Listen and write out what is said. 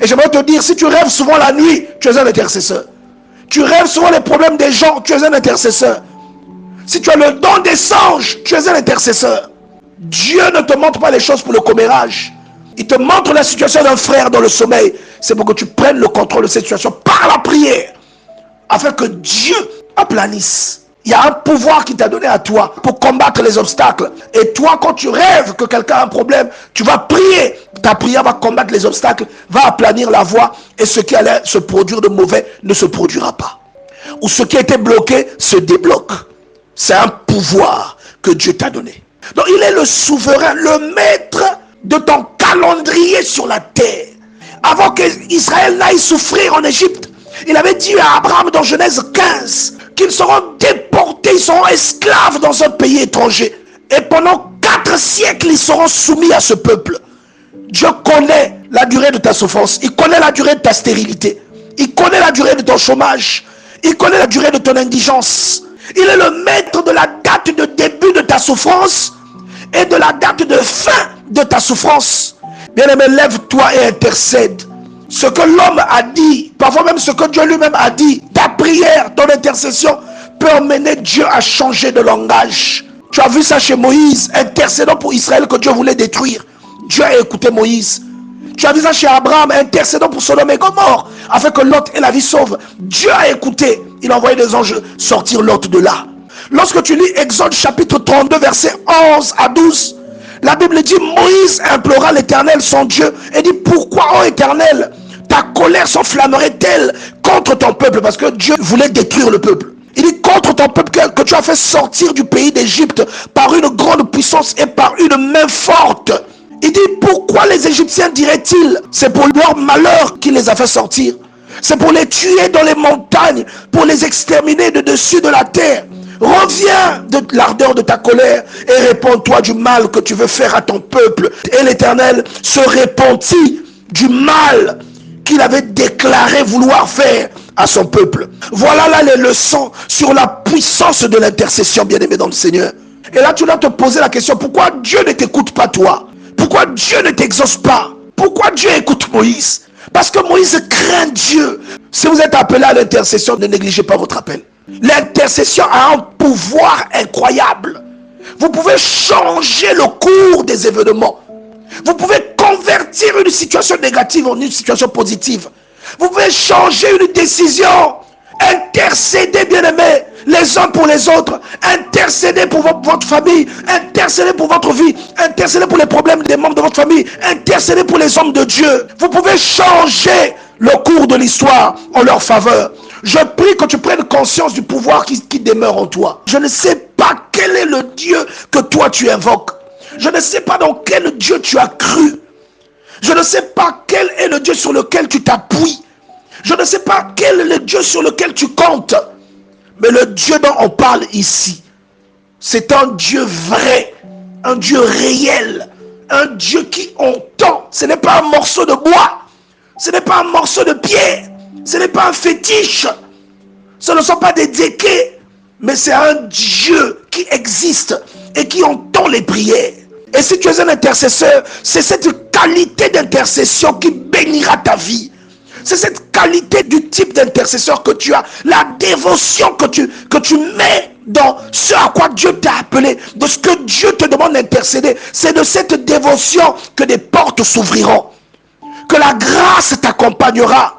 Et j'aimerais te dire, si tu rêves souvent la nuit, tu es un intercesseur. Tu rêves souvent les problèmes des gens, tu es un intercesseur. Si tu as le don des anges, tu es un intercesseur. Dieu ne te montre pas les choses pour le commérage. Il te montre la situation d'un frère dans le sommeil. C'est pour que tu prennes le contrôle de cette situation par la prière, afin que Dieu aplanisse. Il y a un pouvoir qui t'a donné à toi pour combattre les obstacles. Et toi, quand tu rêves que quelqu'un a un problème, tu vas prier. Ta prière va combattre les obstacles, va aplanir la voie. Et ce qui allait se produire de mauvais ne se produira pas. Ou ce qui était bloqué se débloque. C'est un pouvoir que Dieu t'a donné. Donc il est le souverain, le maître de ton calendrier sur la terre. Avant qu'Israël n'aille souffrir en Égypte, il avait dit à Abraham dans Genèse 15 qu'ils seront déportés, ils seront esclaves dans un pays étranger. Et pendant 4 siècles, ils seront soumis à ce peuple. Dieu connaît la durée de ta souffrance, il connaît la durée de ta stérilité, il connaît la durée de ton chômage, il connaît la durée de ton indigence. Il est le maître de la date de début de ta souffrance et de la date de fin de ta souffrance. Bien-aimé, lève-toi et intercède. Ce que l'homme a dit, parfois même ce que Dieu lui-même a dit, ta prière, ton intercession peut emmener Dieu à changer de langage. Tu as vu ça chez Moïse, intercédant pour Israël que Dieu voulait détruire. Dieu a écouté Moïse. Tu as vu ça chez Abraham, intercédant pour Sodome et Gomorrhe, afin que Lot ait la vie sauve. Dieu a écouté. Il a envoyé des anges sortir Lot de là. Lorsque tu lis Exode chapitre 32, versets 11 à 12, la Bible dit, Moïse implora l'Éternel son Dieu et dit, pourquoi, ô Éternel, ta colère s'enflammerait-elle contre ton peuple? Parce que Dieu voulait détruire le peuple. Il dit, contre ton peuple que tu as fait sortir du pays d'Égypte par une grande puissance et par une main forte. Il dit, pourquoi les Égyptiens diraient-ils? C'est pour leur malheur qu'il les a fait sortir. C'est pour les tuer dans les montagnes, pour les exterminer de dessus de la terre. Reviens de l'ardeur de ta colère et réponds-toi du mal que tu veux faire à ton peuple. Et l'Éternel se repentit du mal qu'il avait déclaré vouloir faire à son peuple. Voilà là les leçons sur la puissance de l'intercession, bien-aimé dans le Seigneur. Et là tu dois te poser la question, pourquoi Dieu ne t'écoute pas toi? Pourquoi Dieu ne t'exauce pas? Pourquoi Dieu écoute Moïse? Parce que Moïse craint Dieu. Si vous êtes appelé à l'intercession, ne négligez pas votre appel. L'intercession a un pouvoir incroyable. Vous pouvez changer le cours des événements. Vous pouvez convertir une situation négative en une situation positive. Vous pouvez changer une décision. Intercéder, bien-aimés, les uns pour les autres. Intercéder pour votre famille. Intercéder pour votre vie. Intercéder pour les problèmes des membres de votre famille. Intercéder pour les hommes de Dieu. Vous pouvez changer le cours de l'histoire en leur faveur. Je prie que tu prennes conscience du pouvoir qui demeure en toi. Je ne sais pas quel est le Dieu que toi tu invoques. Je ne sais pas dans quel Dieu tu as cru. Je ne sais pas quel est le Dieu sur lequel tu t'appuies. Je ne sais pas quel est le Dieu sur lequel tu comptes. Mais le Dieu dont on parle ici, c'est un Dieu vrai, un Dieu réel, un Dieu qui entend. Ce n'est pas un morceau de bois, ce n'est pas un morceau de pierre, ce n'est pas un fétiche, ce ne sont pas des déquets, mais c'est un Dieu qui existe et qui entend les prières. Et si tu es un intercesseur, c'est cette qualité d'intercession qui bénira ta vie. C'est cette qualité du type d'intercesseur que tu as, la dévotion que tu mets dans ce à quoi Dieu t'a appelé, de ce que Dieu te demande d'intercéder. C'est de cette dévotion que des portes s'ouvriront, que la grâce t'accompagnera.